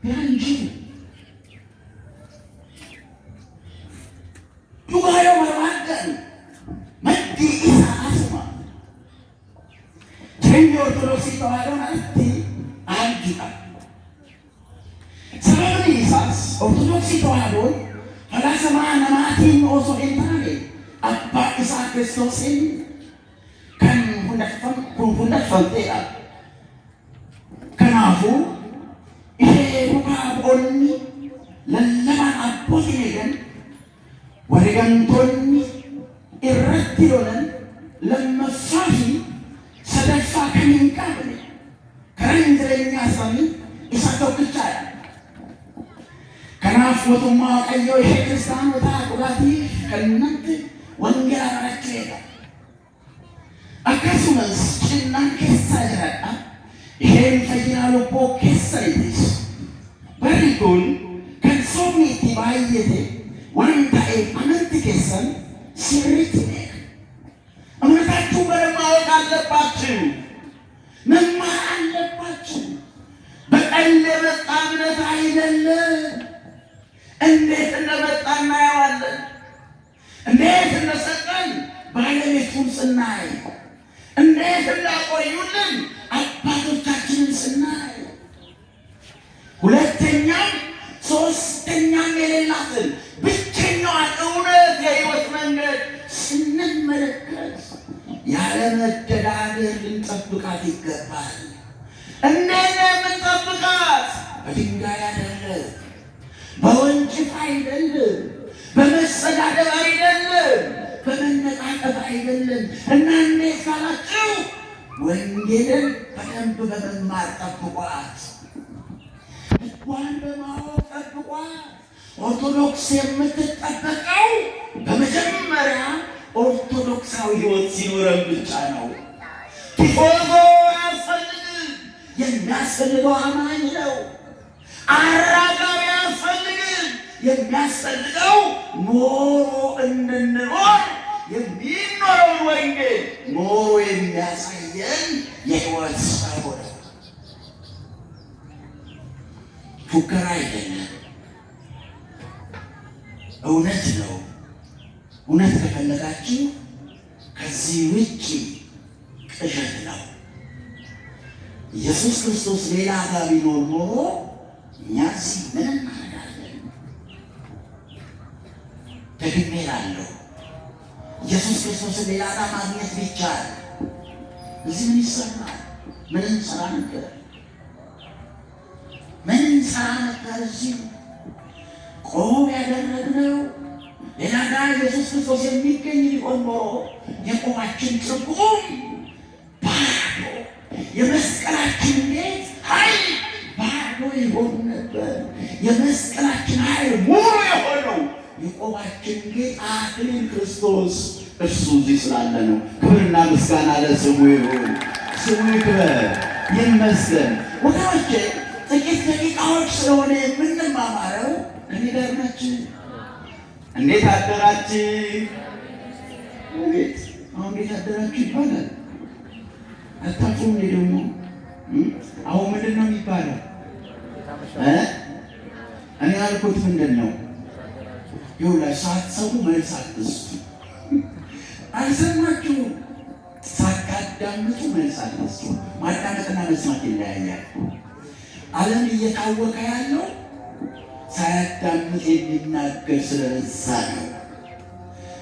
piangi. Tugayo marwadan, mati isa asma. Jadi ortodoksi tawaran nanti anjita. Sebab ini isas ortodoksi tawaran, pada sama namatin oso entare, apa isa Kristus ini kan hundak fantera. Kenapa? Bukan onni, lalaman apa sih kan? Warigantoni irratironan lamma sahi sadafa kamin kabne karangrenya sami isato kecaya kana foto ma ayo Kristano ta kugati kanante wangera rakeda akasumas cinnan kesajara hen fayalo po kesaitis barikul kan somi tibayete wanta amanti kesan sirritine amantaችሁ ማወቅ አለባችሁ መማር አለባችሁ በቀን ለመጣ እምነት አይደለም እንዴት እንደመጣ እናየዋለን እንዴት እንደሰጠን ባለቤቱን ስናይ እንዴት እንዳቆዩልን አባቶቻችንን ስናይ ሁለተኛም ሶስተኛም የሌላትን ብቸኛዋን እውነት የሕይወት መንገድ ስንመለከት ያለ መደዳደር ልንጠብቃት ይገባል። እንዴት ነው የምንጠብቃት? በድንጋይ አይደለም፣ በወንጭፍ አይደለም፣ በመሰዳደብ አይደለም፣ በመነቃቀፍ አይደለም። እና እንዴት ካላችሁ ወንጌልን በደንብ በመማር ጠብቋት። ሕጓን በማወቅ ጠብቋት። ኦርቶዶክስ የምትጠበቀው በመጀመሪያ ኦርቶዶክሳዊ ሕይወት ሲኖረን ብቻ ነው። ቲፎዞ አያስፈልግም፣ የሚያስፈልገው አማኝ ነው። አራጋቢ አያስፈልግም፣ የሚያስፈልገው ኖሮ እንድንኖር የሚኖረውን ወንጌል ኖሮ የሚያሳየን የሕይወት ሰው ነው። ፉከራ አይደለም፣ እውነት ነው። እውነት ከፈለጋችሁ ከዚህ ውጭ ቅዠት ነው። ኢየሱስ ክርስቶስ ሌላ ጋር ቢኖር ኖሮ እኛ እዚህ ምንም እናደርጋለን። ደግሜ እላለሁ፣ ኢየሱስ ክርስቶስን ሌላ ጋር ማግኘት ቢቻል እዚህ ምን ይሰራል? ምን እንሰራ ነበር? ምን እንሰራ ነበር? እዚህ ቆብ ያደረግነው ሌላ ጋር ኢየሱስ ክርስቶስ የሚገኝ ሊሆን ኖሮ የቆባችን ትርጉም ባዶ፣ የመስቀላችን ቤት ኃይል ባዶ ይሆን ነበር። የመስቀላችን ኃይል ሙሉ የሆነው የቆባችን ጌጥ አክሊል ክርስቶስ እርሱ እዚህ ስላለ ነው። ክብርና ምስጋና ለስሙ ይሁን። ስሙ ይክበር ይመስገን። ወገኖቼ ጥቂት ደቂቃዎች ስለሆነ የምንማማረው እንዲደርናችን እንዴት አደራችሁ? እንዴት አሁን እንዴት አደራችሁ ይባላል። አታውቁም እንዴ? ደግሞ አሁን ምንድን ነው የሚባለው? እኔ ያልኩት ምንድን ነው? ይኸውላችሁ ሳትሰሙ መልስ አትስጡ። አልሰማችሁም? ሳታዳምጡ መልስ አትስጡ። ማዳመጥና መስማት ይለያያል። ዓለም እየታወቀ ያለው ሳያዳምጥ የሚናገር ስለበዛ ነው።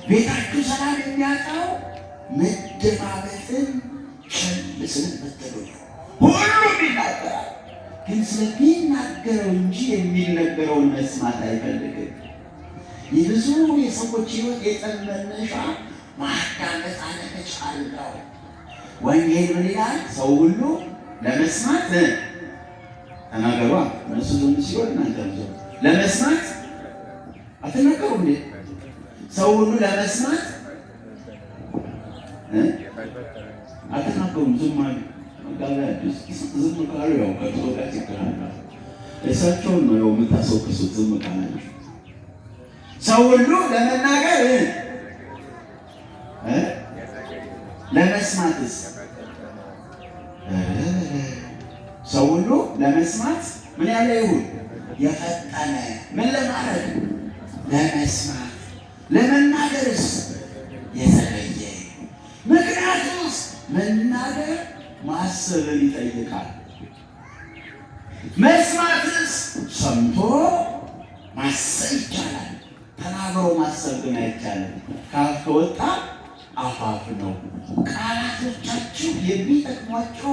ቤታችሁ ሰላም የሚያጣው መደማመጥን ቸል ስለምትሉ ነው። ሁሉም ይናገራል፣ ግን ስለሚናገረው እንጂ የሚነገረውን መስማት አይፈልግም። የብዙ የሰዎች ሕይወት የጠብ መነሻ ማዳመጥ አለመቻል ነው። ወንጌል ምን ይላል? ሰው ሁሉ ለመስማት ተናገሯ። እነሱ ዝም ሲሆን እናንተ ለመስማት አትናገሩ እንዴ? ሰው ሁሉ ለመስማት አትናገሩም። ዝም አሉ። ዝም ካሉ ያው ከእርሶ ጋር ይገናኛል። እሳቸውን ነው ያው የምታስወቅሱት። ዝም ካላችሁ ሰው ሁሉ ለመናገር ለመስማትስ ሰው ሁሉ ለመስማት ምን ያለ ይሁን የፈጠነ ምን ለማድረግ ለመስማት ለመናገርስ የዘገየ። ምክንያቱስ መናገር ማሰብን ይጠይቃል። መስማትስ ሰምቶ ማሰብ ይቻላል። ተናግሮ ማሰብ ግን አይቻልም። ከአፍ ከወጣ አፋፍ ነው። ቃላቶቻችሁ የሚጠቅሟቸው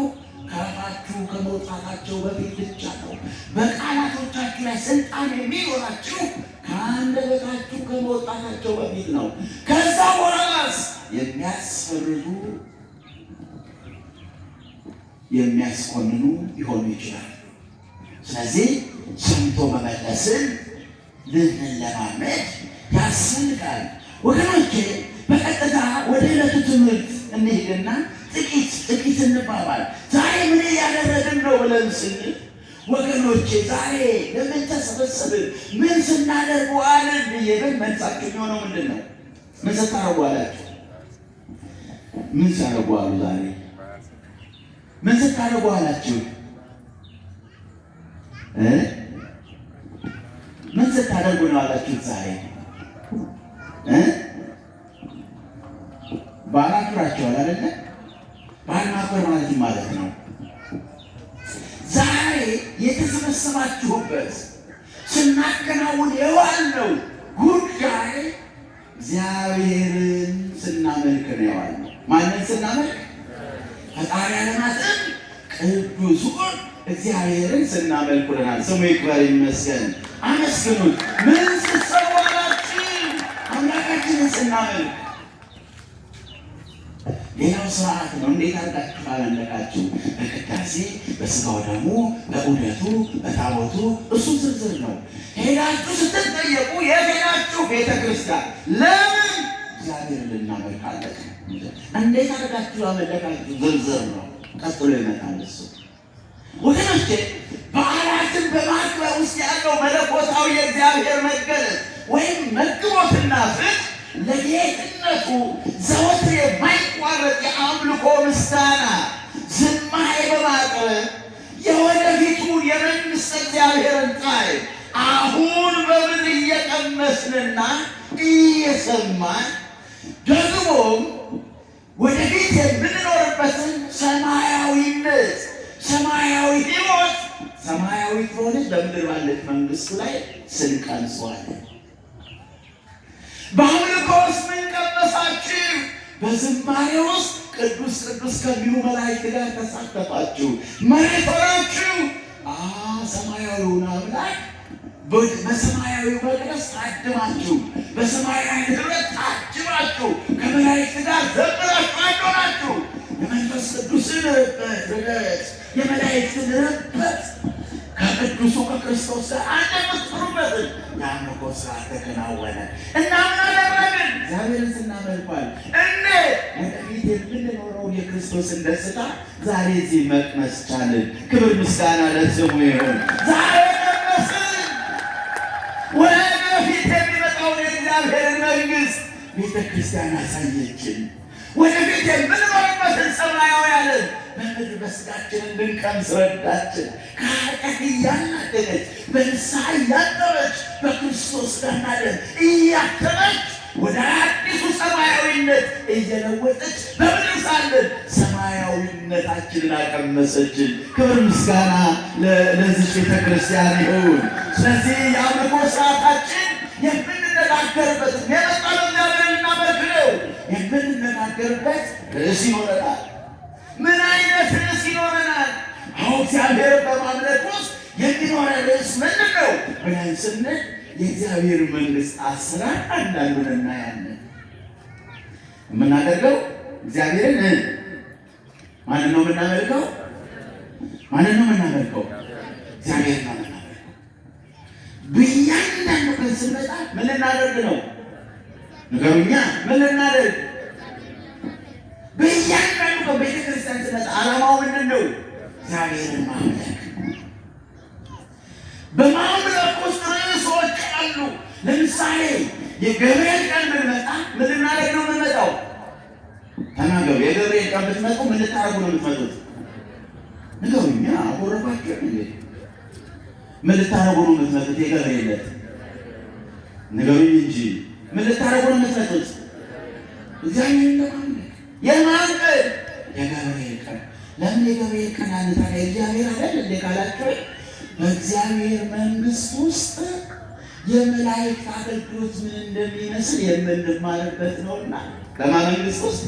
ከአፋችሁ ከመውጣታቸው በፊት ብቻ ነው። በቃላቶቻችሁ ላይ ስልጣን የሚኖራችሁ ከአንደበታችሁ ከመውጣታቸው በፊት ነው። ከዛ በኋላስ የሚያስፈርዱ የሚያስኮንኑ ሊሆኑ ይችላል። ስለዚህ ሰምቶ መመለስን ልንለማመድ ያስፈልጋል። ወገኖቼ በቀጥታ ወደ ዕለቱ ትምህርት እንሂድና ጥቂት እንባባል። ዛሬ ምን እያደረግን ነው ብለን ስንል ወገኖቼ ዛሬ ለምን ተሰበሰብን? ምን ስናደርጉ አለን ብዬ መልሳችሁ የሚሆነው ምንድን ነው? ምን ስታደርጉ አላችሁ? ምን ሲያደርጉ አሉ? ዛሬ ምን ስታደርጉ አላችሁ? ምን ስታደርጉ ነው አላችሁት? ዛሬ በዓል አክብራችኋል አይደለ? በዓል ማክበር ማለት ነው ዛሬ የተሰበሰባችሁበት ስናከናውን የዋልነው ጉዳይ እግዚአብሔርን ስናመልክ ነው የዋልነው። ማንን ስናመልክ? ፈጣሪ ዓለማትን ቅዱሱን እግዚአብሔርን ስናመልክ ውለናል። ስሙ ይክበር ይመስገን። አመስግኑት። ምን ስትሰሩ ዋላችሁ? አምላካችንን ስናመልክ። ሌላው ስርዓት ነው። እንዴት አድርጋችሁ ካመለካችሁ? በቅዳሴ በስጋው ደግሞ በዑደቱ በታቦቱ እሱ ዝርዝር ነው። ሄዳችሁ ስትጠየቁ የሄዳችሁ ቤተክርስቲያን ለምን እግዚአብሔርን ልናመልካለን? እንዴት አድርጋችሁ አመለካችሁ? ዝርዝር ነው። ቀጥሎ ይመጣል እሱ። ወገኖቼ በዓላትን በማክበር ውስጥ ያለው መለኮታዊ የእግዚአብሔር መገለጥ ወይም መግቦትና ፍቅር ለጌትነቱ ዘወትር የማይቋረጥ የአምልኮ ምስጋና ዝማሬ በማቅረብ የወደፊቱ የመንግሥተ እግዚአብሔርን ጣዕም አሁን በምን እየቀመስንና እየሰማን ደግሞም ወደፊት የምንኖርበትን ሰማያዊነት ሰማያዊ ሕይወት ሰማያዊ ከሆነች በምድር ባለች መንግሥቱ ላይ ስንቀምሰዋለን። በአምልኮ ውስጥ ምን ቀመሳችሁ? በዝማሬ ውስጥ ቅዱስ ቅዱስ ከሚሉ መላእክት ጋር ተሳተፋችሁ። መሬት ሆናችሁ ሰማያዊውን አምላክ በሰማያዊ መቅደስ ታድማችሁ፣ በሰማያዊ ኅብረት ታጅባችሁ፣ ከመላእክት ጋር ዘምራችሁ አንድ ሆናችሁ የመንፈስ ቅዱስን ኅብረት የመላእክትን ኅብረት ከቅዱሱ ከክርስቶስ ጋር አንድ የምትሆኑበትን የአምልኮ ሥርዓት ተከናወነ እና ምን አደረግን? እግዚአብሔርን ስናመልኳል። ወደፊት የምንኖረውን የክርስቶስን ደስታ ዛሬ እዚህ መቅመስ ቻልን። ክብር ምስጋና ለስሙ ይሁን። ዛሬ ቀመስን። ወደፊት የሚመጣውን የእግዚአብሔርን መንግሥት ቤተ ክርስቲያን አሳየችን። ወደፊት የምንኖርበትን ሰማያዊ ዓለም በምድር በሥጋችን እንድንቀምስ ረዳችን። ከኃጢአት እያናደገች በንስሐ እያጠበች በክርስቶስ ሥጋና ደም እያተመች ወደ አዲሱ ሰማያዊነት እየለወጠች በምድር ሳለን ሰማያዊነታችንን አቀመሰችን። ክብር ምስጋና ለዚህ ቤተ ክርስቲያን ይሁን። ስለዚህ የአምልኮ ሥርዓታችን የምንነጋገርበት የመጣው እግዚአብሔርን እናመልክ ነው። የምንነጋገርበት ርዕስ ይኖረናል። ምን አይነት ርዕስ ይኖረናል? እግዚአብሔርን በማምለክ ውስጥ የሚኖረን ርዕስ ምንድን ነው ብለን ስንል የእግዚአብሔር መንግሥት አሰራር አንዳንዱን እናያለን። የምናደርገው እግዚአብሔርን ማንን ነው የምናመልከው? ማንን ነው የምናመልከው? እግዚአብሔር ነው የምናመልከው። በእያንዳንዱ ቀን ስንመጣ ምን ልናደርግ ነው? ንገሩኛ። ምን ልናደርግ? በእያንዳንዱ ቀን ቤተ ክርስቲያን ስንመጣ ዓላማው ምንድን ነው? እግዚአብሔርን ማምለክ። በማምለክ ውስጥ ርዕሶች አሉ። ለምሳሌ የገብርኤል ቀን ብንመጣ ምን ልናደርግ ነው የምንመጣው? ተናገሩ። የገብርኤል ቀን ብትመጡ ምን ልታደርጉ ነው የምትመጡት? ንገሩኛ። አኮረፋችሁ እንዴ? ምን ልታረጉ ነው የምትመጡት? የገብርኤል ዕለት ንገሩኝ እንጂ ምን ልታረጉ ነው የምትመጡት? እግዚአብሔርን ለማምለክ። የማን ቀን? የገብርኤል ቀን። ለምን የገብርኤል ቀን አለ ታዲያ? እግዚአብሔር አይደል እንዴ ካላችሁ በእግዚአብሔር መንግስት ውስጥ የመላእክት አገልግሎት ምን እንደሚመስል የምንማርበት ነውና በማን መንግስት ውስጥ?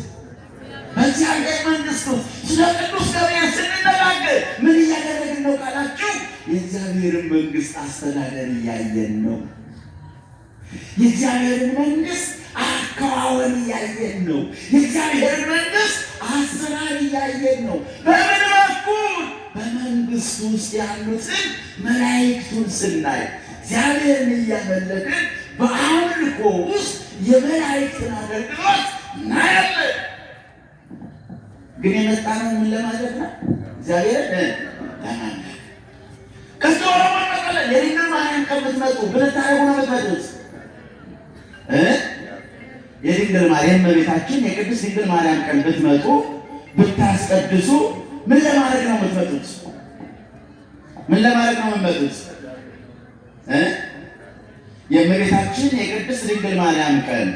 በእግዚአብሔር መንግስት ውስጥ ስለ ቅዱስ ገብርኤል ስንነጋገር ምን እያደረግን ነው ካላችሁ የእግዚአብሔርን መንግስት አስተዳደር እያየን ነው። የእግዚአብሔርን መንግስት አከዋወን እያየን ነው። የእግዚአብሔርን መንግስት አሰራር እያየን ነው። በምን በኩል? በመንግስት ውስጥ ያሉትን መላእክቱን ስናይ እግዚአብሔርን እያመለክን በአምልኮ ውስጥ የመላእክትን አገልግሎት እናያለን። ግን የመጣ ነው ምን ለማለት ነው? እግዚአብሔርን ለማምለክ። ከዚህ ወረማ መቀለ የድንግል ማርያም ቀን ብትመጡ ብንታረጉ ነው የምትመጡት። የድንግል ማርያም እመቤታችን የቅድስት ድንግል ማርያም ቀን ብትመጡ ብታስቀድሱ ምን ለማድረግ ነው የምትመጡት? ምን ለማድረግ ነው የምትመጡት? የእመቤታችን የቅድስት ድንግል ማርያም ቀን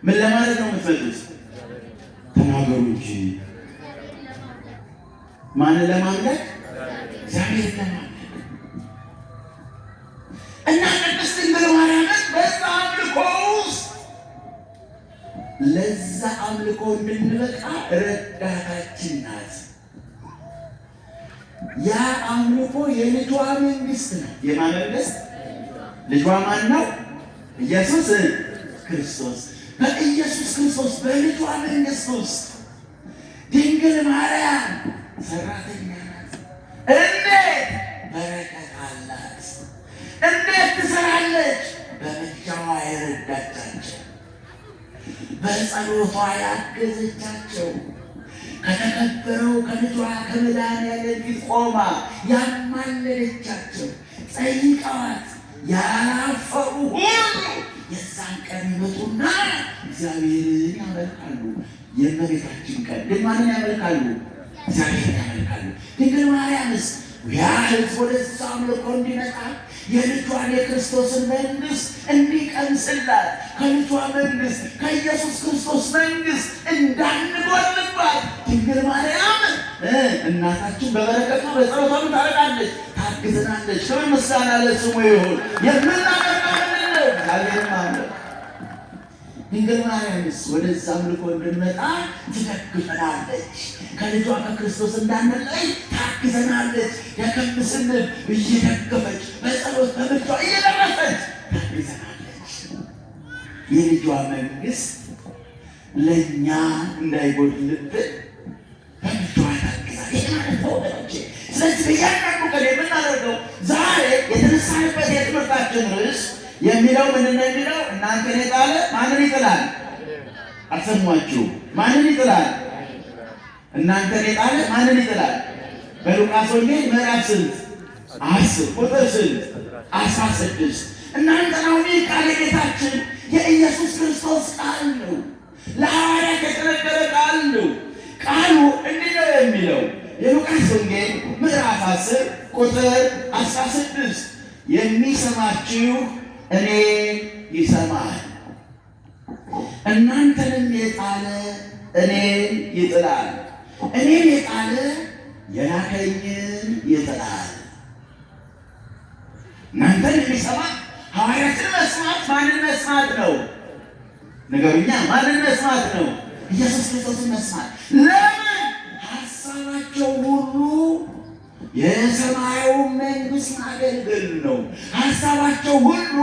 ምን ለማድረግ ነው የምትመጡት? ተናገሩ እንጂ። ማንን ለማምለክ? እግዚአብሔርን ለማምለክ። እና ቅድስት ድንግል ማርያምን በዛ አምልኮ ውስጥ ለዛ አምልኮ እንድንበቃ ረዳታችን ናት። ያ አምልኮ የልጇ መንግስት ነው። የማን መንግስት? ልጇ ማን ነው? ኢየሱስ ክርስቶስ። በኢየሱስ ክርስቶስ በልጇ መንግስት ውስጥ ድንግል ማርያም ሰራተኛ ናት። እንዴት በረከት አላት! እንዴት ትሰራለች! በምልጃዋ የረዳቻቸው፣ በጸሎቷ ያገዘቻቸው፣ ከተከበረው ከልጇ ከመድኃኒዓለም ፊት ቆማ ያማለለቻቸው፣ ጠይቀዋት ያላፈሩ ሁሉ የዛን ቀን ይመጡና እግዚአብሔርን ያመልካሉ። የእመቤታችን ቀን ግን ማንን ያመልካሉ? እግዚአብሔርን ያመልካሉ። ድንግል ማርያምስ ያ ሕዝብ ወደዛ አምልኮ እንዲመጣ የልጇን የክርስቶስን መንግስት እንዲቀምስላት ከልጇ መንግስት ከኢየሱስ ክርስቶስ መንግስት እንዳንጎልባት ድንግል ማርያም እናታችን በበረከቷ በጸሎቷ ታረቃለች፣ ታግዘናለች። ክብር ምስጋና ለስሙ ይሁን። የምናደርገው ምንድን ነው? እግዚአብሔርን ማምለክ። ድንግል ማርያምስ ወደዛ አምልኮ እንድንመጣ ትደግፈናለች። ከልጇ ከክርስቶስ እንዳንለይ ታግዘናለች። ደከም ስንል እየደገፈች በጸሎት በምልጃ እየደረሰች ታግዘናለች። የልጇ መንግስት ለእኛ እንዳይጎድልብን በምልጃ ታግዛለች። ይህ ማለት ነው ወገኖቼ። ስለዚህ በእያንዳንዱ ቀን የምናደርገው ዛሬ የተነሳንበት የትምህርታችን ርዕስ የሚለው ምንድን ነው? የሚለው እናንተን የጣለ ማንን ይጥላል? አልሰሟችሁ? ማንን ይጥላል? እናንተን የጣለ ማንን ይጥላል? በሉቃስ ወንጌል ምዕራፍ ስንት? 10 ቁጥር ስንት? 16 እናንተን አሁን ቃል የጌታችን የኢየሱስ ክርስቶስ ቃል ነው። ለሐዋርያት የተነገረ ቃል ነው። ቃሉ እንዲህ ነው የሚለው የሉቃስ ወንጌል ምዕራፍ 10 ቁጥር 16 የሚሰማችሁ እኔ ይሰማል፣ እናንተንም የጣለ እኔን ይጥላል፣ እኔን የጣለ የላከኝን ይጥላል። እናንተን የሚሰማ ሐዋርያትን መስማት ማንን መስማት ነው? ንገሩኛ። ማንን መስማት ነው? ኢየሱስ ክርስቶስን መስማት። ለምን? ሐሳባቸው ሁሉ የሰማዩ መንግስት ማገልገል ነው። ሐሳባቸው ሁሉ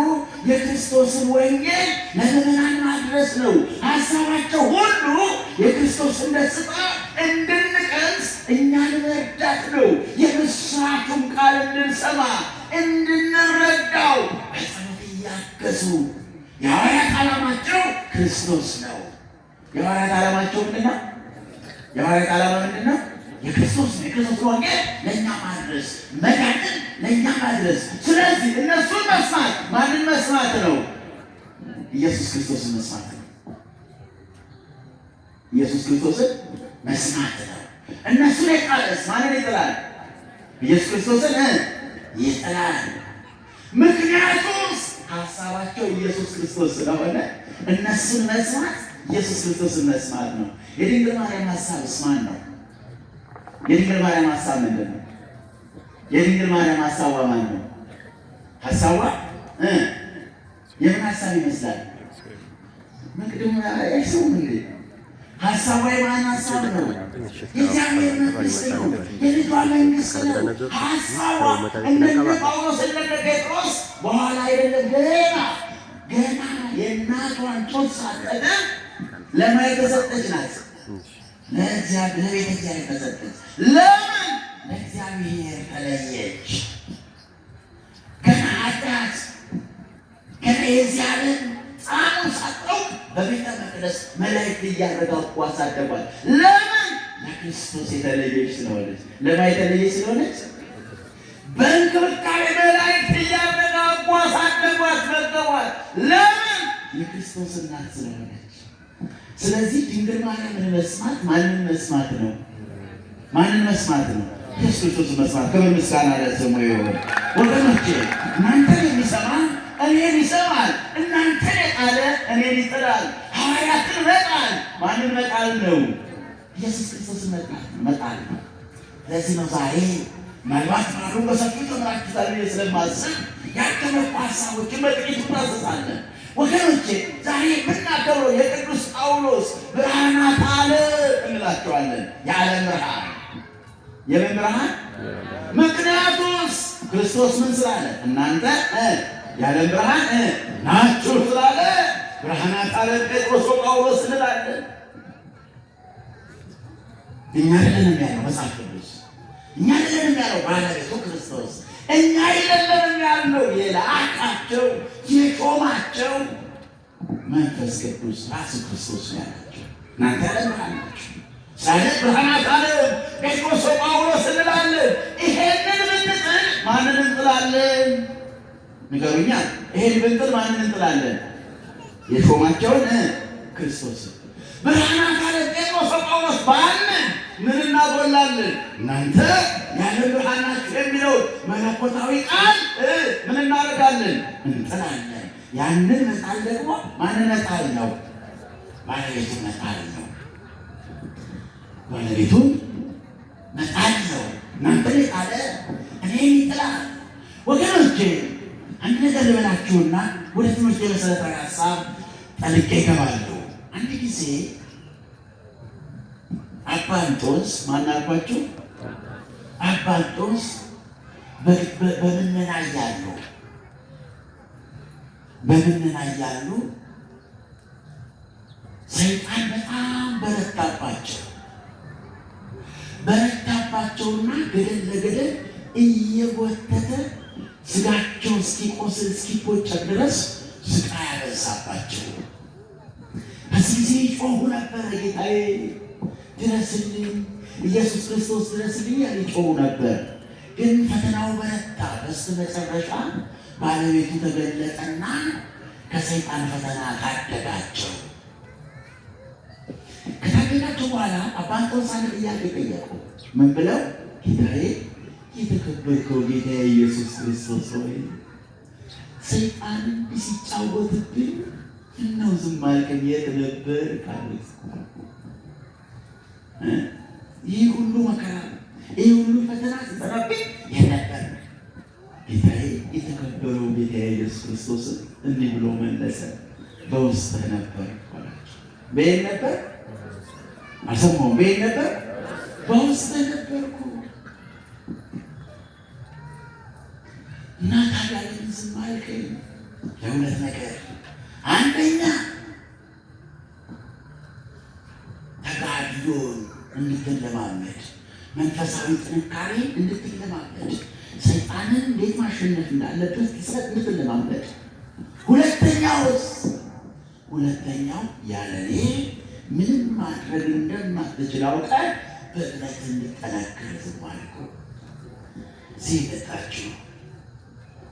የክርስቶስን ወንጌል ለምዕመናን ማድረስ ነው። ሐሳባቸው ሁሉ የክርስቶስን ደስታ እንድንቀምስ እኛን መርዳት ነው። የምስራቱን ቃል እንድንሰማ እንድንረዳው በጸሎት እያገዙ የሐዋርያት ዓላማቸው ክርስቶስ ነው። የሐዋርያት ዓላማቸው ምንድን ነው? የሐዋርያት ዓላማ ምንድን ነው? የክርስቶስ ነው። የክርስቶስ ወንጌል ለእኛ ማድረስ፣ መዳንን ለእኛ ማድረስ። ስለዚህ እነሱን መስማት ማንን መስማት ነው? ኢየሱስ ክርስቶስን መስማት ነው። ኢየሱስ ክርስቶስን መስማት ነው። እነሱን የጣለስ ማንን ይጥላል? ኢየሱስ ክርስቶስን ይጥላል። ምክንያቱም ሀሳባቸው ኢየሱስ ክርስቶስ ስለሆነ እነሱን መስማት ኢየሱስ ክርስቶስን መስማት ነው። የድንግል ማርያም ሀሳብስ ማን ነው? የድንግል ማርያም ሀሳብ ምንድን ነው? የድንግል ማርያም ሀሳቧ ማን ነው? ሀሳቧ የምን ሀሳብ ይመስላል? መቅድም ያይሰው እንግዲህ ሀሳቧ የማን ሀሳብ ነው? የእግዚአብሔር መንግስት ነው። የልጇ መንግስት ነው ሀሳቧ። እንደነ ጳውሎስ እንደነ ጴጥሮስ በኋላ አይደለም ገና የእናቷን ጡት ሳትጠባ ለማን የተሰጠች ናት? ለእግዚአብሔር የተሰጠች። ለምን? ለእግዚአብሔር ተለየች። ገና አጣት። ገና የእግዚአብሔር ጣዕሙን ሳታውቅ በቤተ መቅደስ መላእክት እያረጋጉ አሳደጓት። ለምን? ለክርስቶስ የተለየች ስለሆነች። ለማን የተለየች ስለሆነች? በእንክብካቤ መላእክት እያረጋጉ አሳደጓት፣ መገቧት። ለምን? የክርስቶስ እናት ስለሆነች። ስለዚህ ድንግል ማርያምን መስማት ማንን መስማት ነው? ማንን መስማት ነው? ኢየሱስ ክርስቶስን መስማት። ክብር ምስጋና ለስሙ ይሁን። ወገኖቼ እናንተን የሚሰማ እኔን ይሰማል። እናንተን የጣለ እኔን ይጥላል። ሐዋርያትን መጣል ማንን መጣል ነው? ኢየሱስ ክርስቶስን መጣል ነው። ለዚህ ነው ዛሬ ምናልባት ባሉ በሰፊው ተምራችሁታል ብዬ ስለማስብ ያልተመጡ ሀሳቦችን በጥቂቱ እናስሳለን። ወገኖቼ ዛሬ የምናከብረው የቅዱስ ጳውሎስ ብርሃናተ ዓለም እንላቸዋለን። የዓለም ብርሃን የምን ብርሃን? ምክንያቱስ ክርስቶስ ምን ስላለ? እናንተ የዓለም ብርሃን ናችሁ ስላለ ብርሃናተ ዓለም ጴጥሮስ ጳውሎስ እንላለን። እኛ አይደለንም ያለው መጽሐፍ ቅዱስ፣ እኛ አይደለንም ያለው ባለቤቱ ክርስቶስ፣ እኛ አይደለንም ያለው የላካቸው የሾማቸው መንፈስ ቅዱስ ራሱ ክርስቶስ ያላቸው። እናንተ የዓለም ብርሃን ናችሁ ስላለ ብርሃናተ ዓለም ጴጥሮስ ጳውሎስ እንላለን። ይሄንን ብንጥል ማንን እንጥላለን? ንገሩኛ። ይሄን ብንጥል ማንን እንጥላለን? የሾማቸውን ክርስቶስ። ብርሃናተ ዓለም ጴጥሮስ ጳውሎስ ባልን ምን እናጎላለን? እናንተ የዓለም ብርሃን ናችሁ የሚለው መለኮታዊ ቃል ምን እናደርጋለን? እንጥላለን። ያንን መጣል ደግሞ ማንን መጣል ነው? ባለቤቱን መጣል ነው። ባለቤቱን መጣል ነው። እናንተ የጣለ እኔን ይጥላል። ወገኖቼ አንድ ነገር ልበላችሁና ወደ ትምህርት የመሰረታዊ ሀሳብ ጠልቄ ይገባሉ። አንድ ጊዜ አባ እንጦንስ ማን አልኳችሁ? አባ እንጦንስ በምነና እያሉ ሰይጣን በጣም በረታባቸውና ገደል ለገደል እየጎተተ ስጋቸው እስኪቆስል እስኪቦጨቅ ድረስ ስቃይ ያበዛባቸው። በዚህ ጊዜ ይጮሁ ነበር። ጌታዬ ድረስልኝ፣ ኢየሱስ ክርስቶስ ድረስልኝ ያለ ይጮሁ ነበር። ግን ፈተናው በረታ። በስተመጨረሻ ባለቤቱ ተገለጠና ከሰይጣን ፈተና ታደጋቸው። ከታደጋቸው በኋላ አባ እንጦንስ አንድ ጥያቄ ጠየቁ። ምን ብለው? ጌታዬ የተከበርከው ጌታዬ ኢየሱስ ክርስቶስ ሆይ ሰይጣን ሲጫወትብኝ እናው ዝም አልከኝ? የት ነበር ካሉት ይህ ሁሉ መከራ ይህ ሁሉ ፈተና ሲጠራብኝ የት ነበር? ጌታዬ የተከበረው ጌታዬ ኢየሱስ ክርስቶስ እንዲህ ብሎ መለሰ፣ በውስጥህ ነበር አላቸው። በየት ነበር? አልሰማሁም። በየት ነበር? በውስጥህ ነበርኩ። እና ታዲያ ግን ዝም አልከኝ? ለሁለት ነገር፣ አንደኛ ተጋድሎን እንድትለማመድ፣ መንፈሳዊ ጥንካሬ እንድትለማመድ፣ ሰይጣንን እንዴት ማሸነፍ እንዳለበት እንድትለማመድ። ሁለተኛው ያለ እኔ ምንም ማድረግ እንደማትችል አውቀህ በእምነት እንድጠነክር ዝም አልኩ። ሲመጣችሁ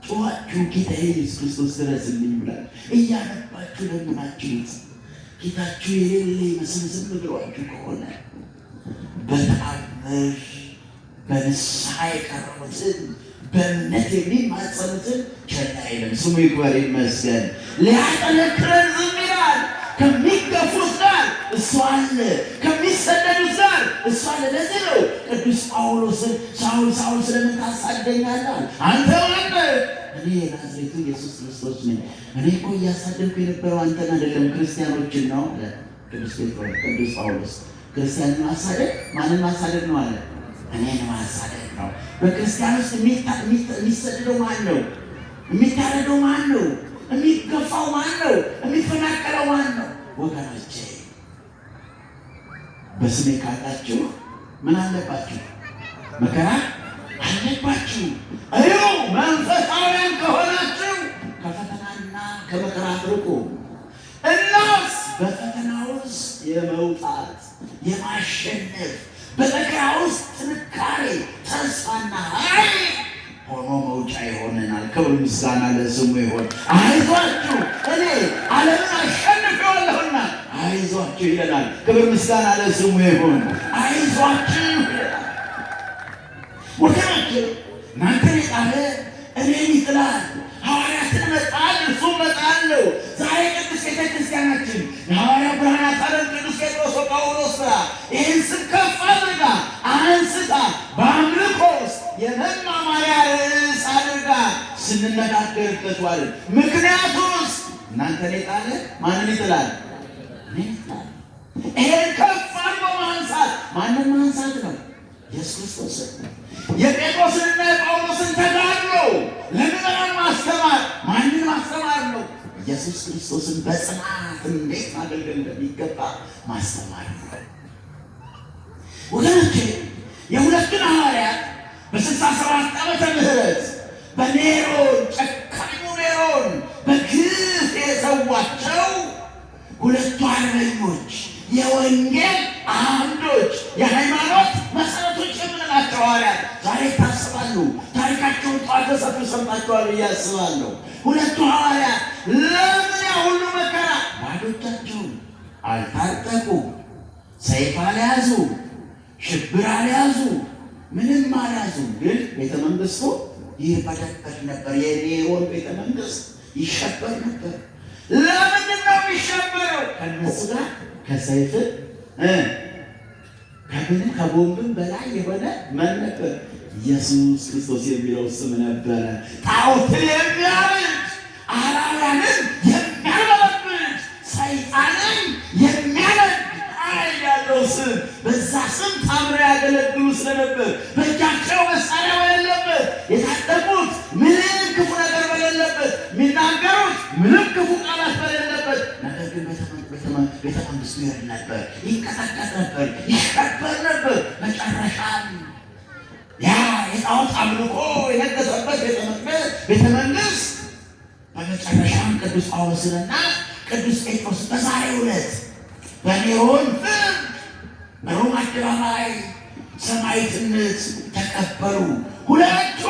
ጮኻችሁ ጌታዬ ኢየሱስ ክርስቶስ ድረስልኝ ብላችሁ እያነባችሁ ለምናችሁት ጌታችሁ የሌለ ይመስል ዝም ብሏችሁ ከሆነ በተአምር በንስሐ የቀረቡትን በእምነት የሚማጸኑትን ቸል አይልም። ስሙ ይክበር ይመስገን። ሊያጠነክረን ዝም ይላል። ከሚገፉት ጋር እሱ አለ፣ ከሚሰደዱት ጋር እሱ አለ። ለዚህ ነው ቅዱስ ጳውሎስን ሳውል ሳውል ስለምን ታሳደኛለህ? አንተ ማነህ? እኔ የናዝሬቱ ኢየሱስ ክርስቶስ ነኝ። እኔ እኮ እያሳደድኩ የነበረው አንተን አይደለም ክርስቲያኖችን ነው አለ ቅዱስ ጳውሎስ። ክርስቲያንን ማሳደድ ማንን ማሳደድ ነው አለ? እኔን ማሳደድ ነው። በክርስቲያን ውስጥ የሚሰደደው ማን ነው? የሚታረደው ማን ነው? የሚገፋው ማን ነው? የሚፈናቀለው ማን ነው? ወገኖቼ በስሜ ካላችሁ ምን አለባችሁ? መከራ አለባችሁ። እዩ መንፈሳውያን ከሆናችሁ ከፈተናና ከመከራ አትርቁ። እናስ በፈተና ውስጥ የመውጣት የማሸነፍ በመከራ ውስጥ ጥንካሬ ተስፋና ኃይል ሆኖ መውጫ ይሆነናል። ክብር ምስጋና ለስሙ ይሆን። አይዟችሁ እኔ ዓለምን አሸንፌዋለሁና አይዟችሁ ይለናል። ክብር ምስጋና ለስሙ ይሆን። አይዟችሁ ይለናል። ወገኖች እናንተን የጣለ እኔን ይጥላል። ሐዋርያትን መጣል እርሱ መጣለው። ዛሬ ቅዱስ ቤተክርስቲያናችን የሐዋርያ ብርሃናት ዓለም ቅዱስ ጴጥሮስ ጳውሎስ ስራ ይህን ስም ከፍ አድርጋ አንስታ በአምልኮ ውስጥ የመማማሪያ ርዕስ አድርጋ ስንነጋገርበት ዋልን። ምክንያቱስ እናንተን የጣለ ማንን ይጥላል? እኔን ይጥላል። ይሄን ከፍ አድርጎ ማንሳት ማንን ማንሳት ነው? ኢየሱስ ክርስቶስ የጴጥሮስንና የጳውሎስን ተጋድሎ ለምዕመናን ማስተማር ማንን ማስተማር ነው? ኢየሱስ ክርስቶስን በጽናት እንዴት ማገልገል እንደሚገባ ማስተማር ነው። ወገኖቼ የሁለቱን ሐዋርያት በ67 ዓመተ ምህረት በኔሮን ጨካኙ ኔሮን በግፍ የሰዋቸው ሁለቱ አርበኞች የወንጌል አምዶች የሃይማኖት መሰረቶች የምንላቸው ሐዋርያት ዛሬ ይታሰባሉ። ታሪካቸውን ጠዋት በሰፊው ሰምታችኋል ብዬ አስባለሁ። ሁለቱ ሐዋርያት ለምን ያ ሁሉ መከራ? ባዶ እጃቸውን አልታጠቁም፣ ሰይፍ አልያዙ፣ ሽብር አልያዙ፣ ምንም አልያዙ። ግን ቤተ መንግስቱ ይበጠበጥ ነበር። የኔሮን ቤተ መንግስት ይሸበር ነበር። ለምንድን ነው የሚሸበረው? ከነሱ ጋር ከሰይፍ ከምንም ከቦምብም በላይ የሆነ ማን ነበር? ኢየሱስ ክርስቶስ የሚለው ስም ነበረ። ጣዖትን የሚያርድ አራውያንን የሚያበለብድ ሰይጣንን የሚያነድ ኃይል ያለው ስም። በዛ ስም ታምረው ያገለግሉ ስለነበር በእጃቸው መሳሪያ በሌለበት፣ የታጠቁት ምንም ክፉ ነገር በሌለበት፣ የሚናገሩት ምንም ክፉ ቃላት በሌለበት፣ ነገር ግን ቤተ መንግስቱ ይሄድ ነበር፣ ይንቀጠቀጥ ነበር፣ ይሸበር ነበር። መጨረሻም ያ የጣዖት አምልኮ የነገሰበት ቤተ መንግስት በመጨረሻም ቅዱስ ጳውሎስንና ቅዱስ ጴጥሮስ በዛሬው ዕለት በኔሮን ፍርድ በሮም አደባባይ ሰማዕትነት ተቀበሉ። ሁለቱ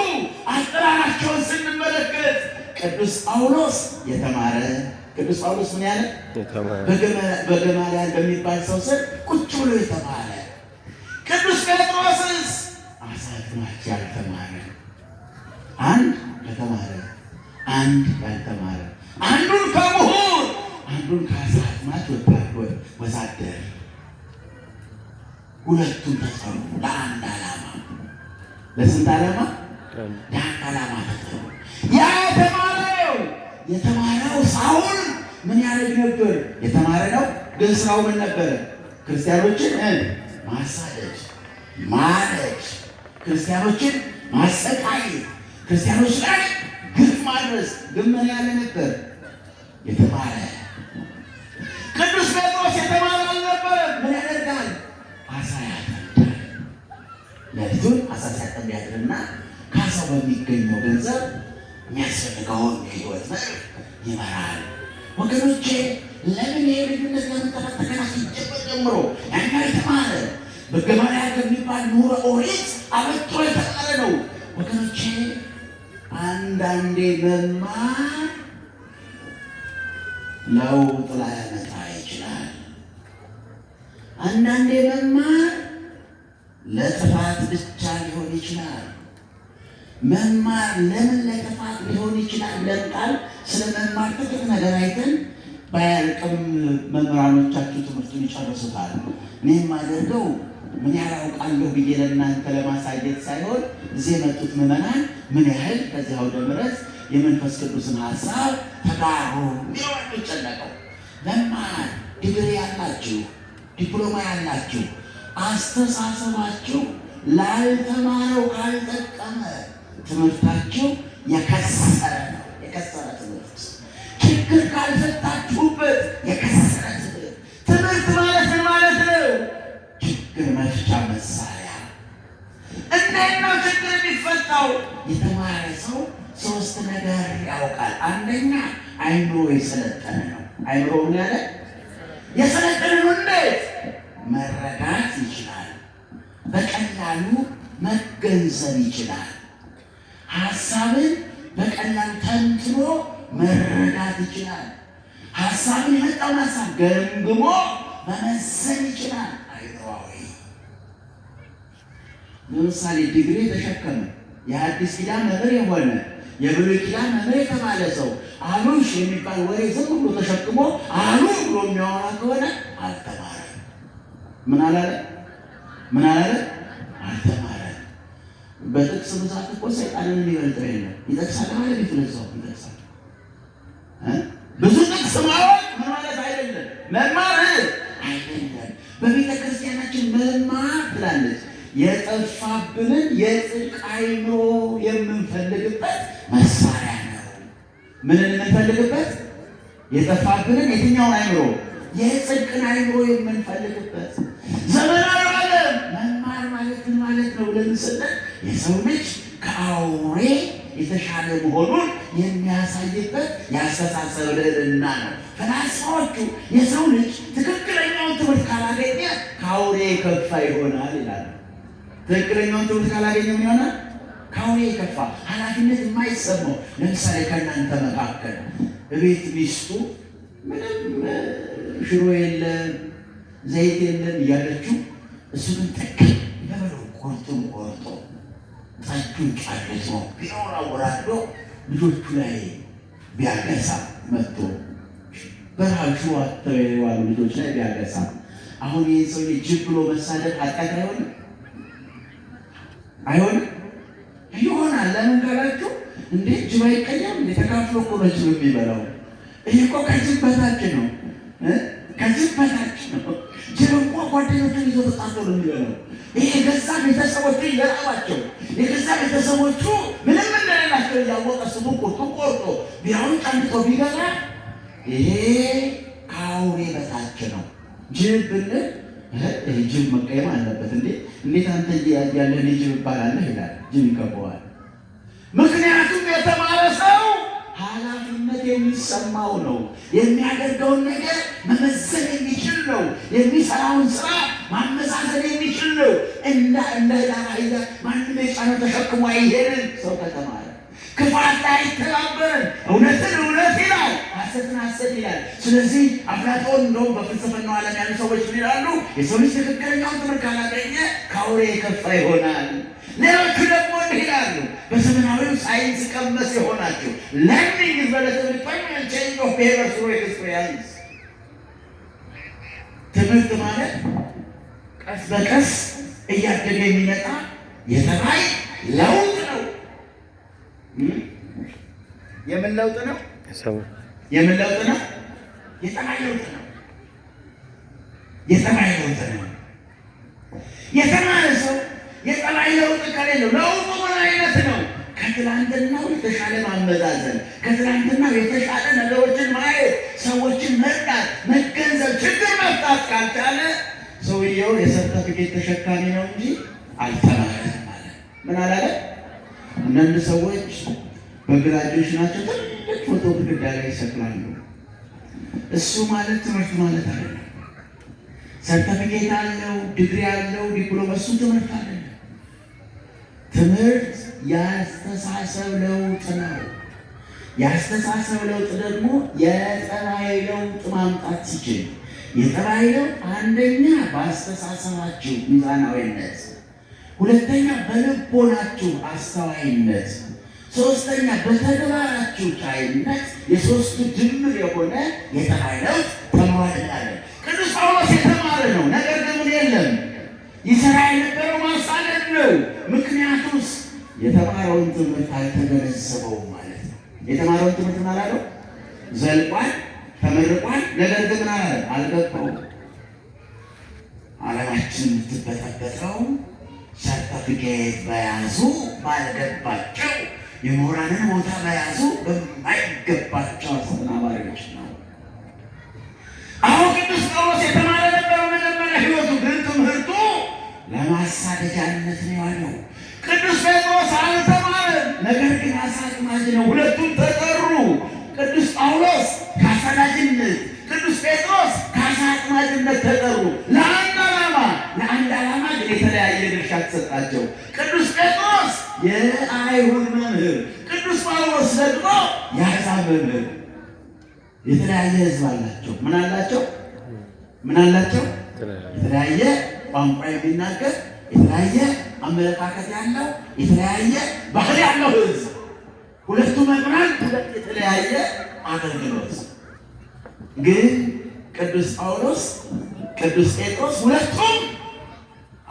አጠራራቸውን ስንመለከት ቅዱስ ጳውሎስ የተማረ ቅዱስ ጳውሎስ ምን ያለ በገማልያል በሚባል ሰው ስር ቁጭ ብሎ የተማረ፣ ቅዱስ ጴጥሮስስ አሳ አጥማጅ ያልተማረ። አንድ ከተማረ አንድ ያልተማረ፣ አንዱን ከምሁር አንዱን ከአሳ አጥማጅ ወታደር፣ ሁለቱም ተጠሩ ለአንድ ዓላማ። ለስንት ዓላማ? ለአንድ ዓላማ ተጠሩ። ያ የተማረው ሳውል ምን ያደርግ ነበር? የተማረ ነው፣ ግን ስራው ምን ነበረ? ክርስቲያኖችን ማሳደድ፣ ማረድ፣ ክርስቲያኖችን ማሰቃየት፣ ክርስቲያኖች ላይ ግፍ ማድረስ። ግን ምን ያለ ነበር? የተማረ። ቅዱስ ጴጥሮስ የተማረ አልነበረም። ምን ያደርጋል? አሳ ያጠምዳል። ሌሊቱን አሳ ሲያጠምድ ያድርና ከአሳው በሚገኘው ገንዘብ የሚያስፈልገውን የህይወት መርህ ይመራል። ወገኖቼ ለምን ይሄ ልዩነት ለምንተፈተከና ሲጀመር ጀምሮ ያኛ የተማረ በገማልያል በሚባል ኑረ ኦሪት አበጥሮ የተማረ ነው። ወገኖቼ አንዳንዴ መማር ለውጥ ላያመጣ ይችላል። አንዳንዴ መማር ለጥፋት ብቻ ሊሆን ይችላል። መማር ለምን ለጥፋት ሊሆን ይችላል ብለን ቃል ስለ መማር ጥቂት ነገር አይተን ባያልቅም መምህራኖቻችሁ ትምህርቱን ይጨርሱታል። እኔ የማደርገው ምን ያህል አውቃለሁ ብዬ ለእናንተ ለማሳየት ሳይሆን እዚህ የመጡት ምዕመናን ምን ያህል ከዚህ አውደ ምሕረት የመንፈስ ቅዱስን ሀሳብ ተጋሩ ቢሆን የሚጨነቀው መማር ዲግሪ ያላችሁ ዲፕሎማ ያላችሁ አስተሳሰባችሁ ላልተማረው ካልጠቀመ ትምህርታችሁ የከሰረ ነው። የከሰረ ትምህርት ችግር ካልፈታችሁበት የከሰረ ትምህርት። ትምህርት ማለት ምን ማለት ነው? ችግር መፍቻ መሳሪያ። እንዴት ነው ችግር የሚፈታው? የተማረ ሰው ሶስት ነገር ያውቃል። አንደኛ አይምሮ የሰለጠነ ነው። አይምሮ ምን ያለ የሰለጠነ ነው። እንዴት መረዳት ይችላል። በቀላሉ መገንዘብ ይችላል። ሀሳብን በቀላሉ ተንትኖ መረዳት ይችላል። ሀሳብን የመጣውን ሀሳብ ገምግሞ መመዘን ይችላል። አይምሮአዊ ለምሳሌ ዲግሪ ተሸከመ የሐዲስ ኪዳን መምህር የሆነ የብሉይ ኪዳን መምህር የተባለ ሰው አሉሽ የሚባል ወሬ ዝም ብሎ ተሸክሞ አሉ ብሎ የሚያወራ ከሆነ አልተማረም። ምን አላለ? አልተማረም። በጥቅስ ብዛት እኮ ሰይጣንን የሚበልጠው የለም። ይጠቅሳል ማለት ይፍለሰው ይጠቅሳል። ብዙ ጥቅስ ማወቅ ምን ማለት አይደለም፣ መማር አይደለም። በቤተ ክርስቲያናችን መማር ትላለች የጠፋብንን የጽድቅ አይምሮ የምንፈልግበት መሳሪያ ነው። ምንን የምንፈልግበት? የጠፋብንን የትኛውን አይምሮ? የጽድቅን አይምሮ የምንፈልግበት ዘመናዊ ዓለም መማር ማለት ምን ማለት ነው ብለን ስንል የሰው ልጅ ከአውሬ የተሻለ መሆኑን የሚያሳይበት ያስተሳሰብ ልዕልና ነው። ፈላስፋዎቹ የሰው ልጅ ትክክለኛውን ትምህርት ካላገኘ ከአውሬ የከፋ ይሆናል ይላሉ። ትክክለኛውን ትምህርት ካላገኘ ምን ይሆናል? ከአውሬ የከፋ ኃላፊነት የማይሰማው። ለምሳሌ ከእናንተ መካከል እቤት ሚስቱ ምንም ሽሮ የለም ዘይት የለም እያለችው እሱ ግን ጠቅም ለበለው ቆርጦ ጠጁን ጫለቶ ቢሆን አወራዶ ልጆቹ ላይ ቢያገሳ መጥቶ በራሹ አተው የዋሉ ልጆች ላይ ቢያገሳ አሁን ይህ ሰው ጅብ ብሎ መሳደብ ኃጢአት አይሆንም? አይሆንም? ይሆናል። ለምን ካላችሁ እንዴ ጅብ አይቀየም? ተካፍሎ እኮ ነው ጅብ የሚበላው። ይህ እኮ ከጅብ በታች ነው። ከጅብ በታች ነው። ጅብ እኮ ጓደኞቹን ይዞ ተጣልቶ ነው የሚበላው። ይህ የገዛ ቤተሰቦቹ እየራባቸው የገዛ ቤተሰቦቹ ምንም እንደሌላቸው እያወቀ ስሙ ቆርጦ ቢራውን ጨምቆ ቢገዛ ይሄ ከአውሬ በታች ነው። ጅብ ብንል ጅብ መቀየም አለበት እንዴ? እንዴት አንተ ያለን ጅብ ይባላለህ ይላል። ጅብ ይከበዋል። ምክንያቱም የተማረ ሰው ኃላፊነት የሚሰማው ነው። የሚያደርገውን ነገር መመዘን የሚችል ነው። የሚሰራውን ስራ ማመዛዘን የሚችል ነው። እንደ ማንም የጫነው ተሸክሞ አይሄድም። ሰው ከተማረ ክፋት ላይ አይተባበርም። እውነትን እውነት ይላል፣ ሐሰትን ሐሰት ይላል። ስለዚህ አፍላጦን እንደውም በፍልስፍናው ዓለም ያሉ ሰዎች ምን ይላሉ? የሰው ልጅ ትክክለኛውን ትምህርት ካላገኘ ከአውሬ የከፋ ይሆናል። ሌሎቹ ደግሞ እንዲህ ይላሉ፣ በዘመናዊው ሳይንስ ቀመስ የሆናችሁ ለርኒንግ ኢዝ ሪሌቲቭሊ ፐርማነንት ቼንጅ ኦፍ ቢሄቪየር ትሩ ኤክስፒሪየንስ። ትምህርት ማለት ቀስ በቀስ እያደገ የሚመጣ የተባይ ለውጥ ነው። የምን ለውጥ ነው? የምን ለውጥ ነው? የጠባይ ለውጥ ነው። የጠባይ ለውጥ ነው። የተማረ ሰው የጠባይ ለውጥ ከሌለው ለውጡ ምን አይነት ነው? ከትላንትናው የተሻለ ማመዛዘን፣ ከትላንትናው የተሻለ ነገሮችን ማየት፣ ሰዎችን መርዳት፣ መገንዘብ፣ ችግር መፍታት ካልቻለ ሰውየው የሰርተፊኬት ተሸካሚ ነው እንጂ አልተማረም ማለት ምን አላለ? አንዳንድ ሰዎች በግራጁዌሽናቸው ትልቅ ፎቶ ግድግዳ ላይ ይሰቅላሉ። እሱ ማለት ትምህርት ማለት አይደለም። ሰርተፊኬት አለው፣ ዲግሪ አለው፣ ዲፕሎማ፣ እሱ ትምህርት አይደለም። ትምህርት የአስተሳሰብ ለውጥ ነው። የአስተሳሰብ ለውጥ ደግሞ የጠባይ ለውጥ ማምጣት ሲችል፣ የጠባይ ለውጥ አንደኛ በአስተሳሰባችሁ ሚዛናዊነት፣ ሁለተኛ በልቦናችሁ አስተዋይነት፣ ሶስተኛ በተግባራችሁ ቻይነት የሶስቱ ድምር የሆነ የጠባይ ለውጥ ተሟልናል። ቅዱስ ጳውሎስ የተማረ ነው። ነገር ግን ምን የለም ይሰራ የነበረው ማሳደድ ነው። ምክንያቱስ የተማረውን ትምህርት አልተገነዘበውም ማለት ነው። የተማረውን ትምህርት ማለት ነው ዘልቋል፣ ተመርቋል። ነገር ግን ምን አልገባውም። ዓለማችን የምትበጠበጠው ሰርተፊኬት በያዙ ባልገባቸው የምሁራንን ቦታ በያዙ በማይገባቸው አስተናባሪዎች ነው። አሁን ቅዱስ ጳውሎስ የተማረ ነበረው መጀመሪያ ሕይወቱ፣ ግን ትምህርቱ ለማሳደጃነት ነው ያለው። ቅዱስ ጴጥሮስ አልተማረም፣ ነገር ግን አሳ አጥማጅ ነው። ሁለቱም ተጠሩ። ቅዱስ ጳውሎስ ከአሳዳጅነት፣ ቅዱስ ጴጥሮስ ከአሳ አጥማጅነት ተጠሩ። ለአንድ ዓላማ ግን የተለያየ ድርሻ ተሰጣቸው። ቅዱስ ጴጥሮስ የአይሁድ መምህር፣ ቅዱስ ጳውሎስ ደግሞ የአሕዛብ መምህር። የተለያየ ሕዝብ አላቸው። ምን አላቸው? የተለያየ ቋንቋ የሚናገር፣ የተለያየ አመለካከት ያለው፣ የተለያየ ባህል ያለው ሕዝብ። ሁለቱ መምህራን ሁለት የተለያየ አገልግሎት። ግን ቅዱስ ጳውሎስ፣ ቅዱስ ጴጥሮስ ሁለቱም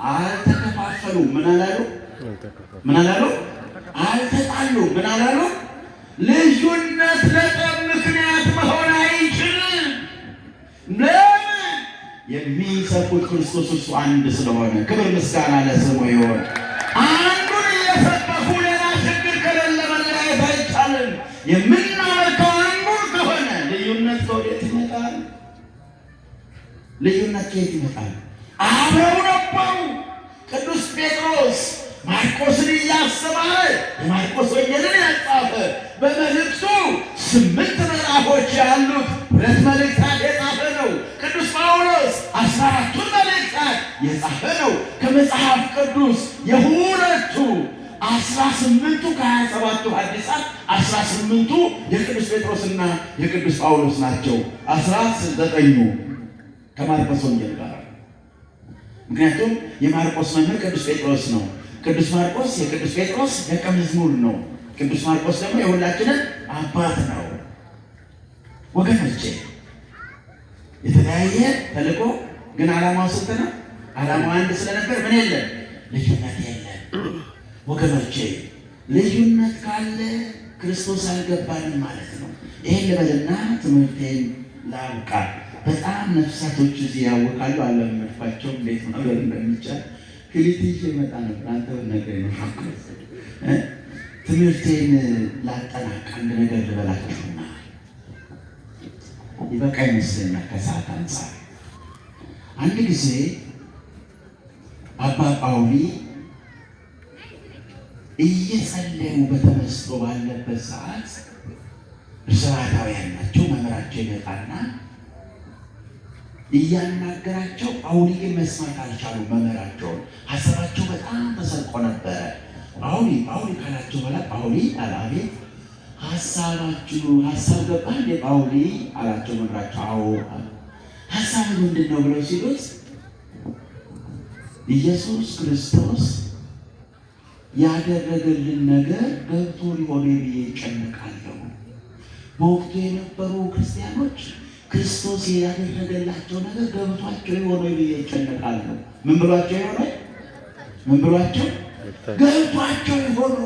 አልተከፋፈሉም። ምን አላሉ? አልተጣሉ። ምን አላሉ? ልዩነት ለጠብ ምክንያት መሆን አይችልም። ለምን? የሚሰብኩት ክርስቶስ እሱ አንድ ስለሆነ። ክብር ምስጋና ለስሙ ይሁን። አንዱን እየሰበኩ ሌላ ችግር ከሌለ መለያየት አይቻልም። የምናመልከው አንዱን ከሆነ ልዩነት ከወዴት ይመጣል? ልዩነት ከየት ይመጣል? አብረው ነበሩ። ቅዱስ ጴጥሮስ ማርቆስን እያስተማረ የማርቆስ ወንጌልን ያጻፈ፣ በመልእክቱ 8 ምዕራፎች ያሉት 2 መልእክታት የጻፈ ነው። ቅዱስ ጳውሎስ 14ቱን መልእክታት የጻፈ ነው። ከመጽሐፍ ቅዱስ የሁለቱ 18ቱ ከ27ቱ ሐዲሳት 18ቱ የቅዱስ ጴጥሮስና የቅዱስ ጳውሎስ ናቸው። 19ኙ ከማርቆስ ወንጌል ጋር። ምክንያቱም የማርቆስ መምህር ቅዱስ ጴጥሮስ ነው። ቅዱስ ማርቆስ የቅዱስ ጴጥሮስ ደቀ መዝሙር ነው። ቅዱስ ማርቆስ ደግሞ የሁላችንም አባት ነው። ወገኖቼ የተለያየ ተልእኮ ግን ዓላማው ስንት ነው? ዓላማው አንድ ስለነበር ምን የለም? ልዩነት የለም። ወገኖቼ ልዩነት ካለ ክርስቶስ አልገባንም ማለት ነው። ይሄን ልበልና ትምህርቴን ላብቃ። በጣም ነፍሳቶች እዚህ ያወቃሉ። አለመድፋቸው እንዴት ነገር እንደሚቻል ክሊቲሽ ይመጣ ነበር። አንተ ነገር ነው ትምህርቴን ላጠናቅ አንድ ነገር ልበላችሁና ይበቃ ይመስለኛል ከሰዓት አንጻር። አንድ ጊዜ አባ ጳውሊ እየጸለዩ በተመስጦ ባለበት ሰዓት እርሰባታውያን ናቸው። መምህራቸው ይመጣና እያናገራቸው ጳውሊ ግን መስማት አልቻሉ። መምህራቸውን ሀሳባቸው በጣም ተሰርቆ ነበረ። ጳውሊ ካላቸው በኋላ ጳውሊ አቤት ሀሳባችሁ ሀሳብ ገባ እንዴ ጳውሊ አላቸው። መምህራቸው አዎ ሀሳብ ምንድን ነው ብለው ሲሉት ኢየሱስ ክርስቶስ ያደረገልን ነገር ገብቶ ሊሆን ብዬ እጨነቃለሁ። በወቅቱ የነበሩ ክርስቲያኖች ክርስቶስ ያደረገላቸው ነገር ገብቷቸው የሆነ ብዬ እጨነቃለሁ። ምን ብሏቸው የሆነ ገብቷቸው የሆነ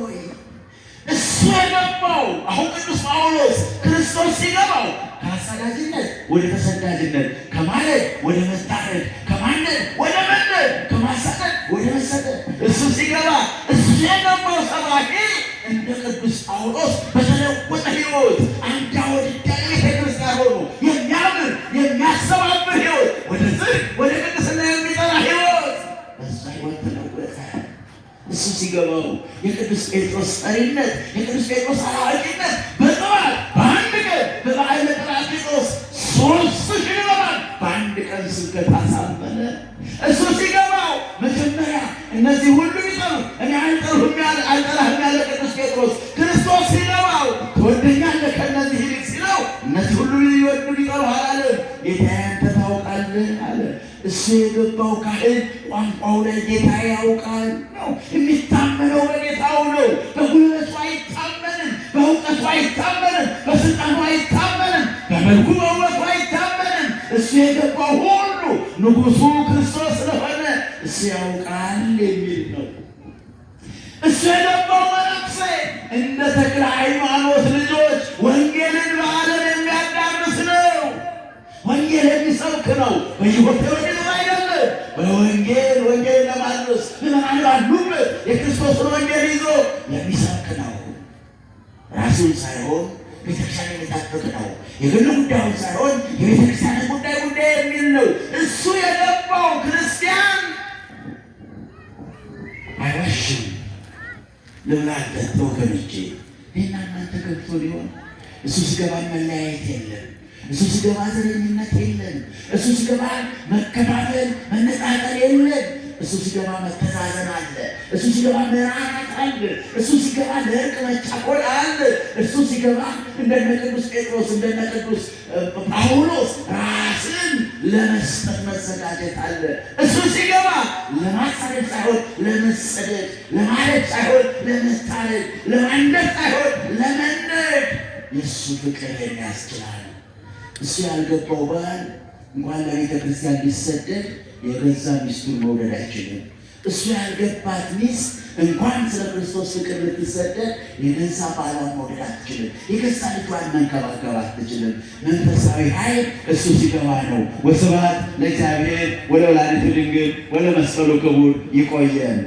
እሱ የገባው አሁን ቅዱስ ጳውሎስ ክርስቶስ ሲገባው ከአሳዳጅነት ወደ ተሰዳጅነት፣ ከማለድ ወደ መታረድ፣ ከማነድ ወደ መነድ፣ ከማሳደድ ወደ መሰደድ እሱ ሲገባ እሱ የገባው ሰባኪ እንደ ቅዱስ ጳውሎስ በተለወጠ ሕይወት አንዳ ወድዳለ ቤተክርስቲያን ሆኖ የሚያምር የሚያሰባብር ሕይወት ወደ ቅድስና የሚጠራ ሕይወት በዛ ሕይወት ተለወጠ። እሱ ሲገባው የቅዱስ ጴጥሮስ ጠሪነት፣ የቅዱስ ጴጥሮስ አዋቂነት በጥባት በአንድ ቀን በበዓለ ጰራቅሊጦስ 3,000 ይገባል። በአንድ ቀን ስብከት አሳመነ። እሱ ሲገባው መጀመሪያ እነዚህ ሁሉ ይጠሩ እኔ አልጠላህም ያለ ቅዱስ ጴጥሮስ ክርስቶስ ሲገባው ትወደኛለህ ከእነዚህ ይልቅ ሲለው እነዚህ ሁሉ ሊወዱ ሊጠሩ አላለም። ጌታዬ አንተ ታውቃለህ አለ። እሱ የገባው ካህን ቋንቋው ላይ ጌታ ያውቃል ነው የሚታመነው። በጌታው ነው። በጉልበቱ አይታመንም፣ በእውቀቱ አይታመንም፣ በስልጣኑ አይታመንም፣ በመልኩ በውበቱ አይታመንም። እሱ የገባው ሁሉ ንጉሡ ክርስቶስ ስለሆነ እሱ ያውቃል የሚል ነው። እሱ የገባው መነኩሴ እንደ ተክለ ሃይማኖት ልጆች ወንጌልን በዓለም የሚያዳርስ ነው። ወንጌል የሚሰብክ ነው። በየቦታው የሚኖር አይደለም። ወንጌል ለማድረስ ምዕመናን ባሉበት የክርስቶስን ወንጌል ይዞ የሚሰብክ ነው። ራሱን ሳይሆን ቤተክርስቲያን የሚጠብቅ ነው። የግል ጉዳዩን ሳይሆን የቤተክርስቲያን ጉዳይ የሚል ነው። እሱ የገባው ክርስቲያን አይዋሽም። ልብላት ወገኖቼ፣ ይህና እናንተ ገብቶ ሊሆን እሱ ሲገባ መለያየት የለም። እሱ ሲገባ ዘረኝነት የለም። እሱ ሲገባ መከፋፈል መነጣጠል የለም። እሱ ሲገባ መተዛዘን አለ። እሱ ሲገባ መራራት አለ። እሱ ሲገባ ለእርቅ መቻኮል አለ። እሱ ሲገባ እንደነ ቅዱስ ጴጥሮስ እንደነ ቅዱስ ጳውሎስ ራስን ለመስጠት መዘጋጀት አለ። እሱ ሲገባ ለማሳደድ ሳይሆን ለመሰደድ፣ ለማለት ሳይሆን ለመታረድ፣ ለማንደድ ሳይሆን ለመነድ የእሱ ፍቅር የሚያስችላል። እሱ ያልገባው ባል እንኳን ለቤተ ክርስቲያን ሊሰደድ የገዛ ሚስቱን መውደድ አይችልም። እሱ ያልገባት ሚስት እንኳን ስለ ክርስቶስ ፍቅር ልትሰደድ የገዛ ባሏን መውደድ አትችልም። የገዛ ልጇን መንከባከብ አትችልም። መንፈሳዊ ኃይል እሱ ሲገባ ነው። ወስብሐት ለእግዚአብሔር ወለወላዲቱ ድንግል ወለመስቀሉ ክቡር። ይቆየን።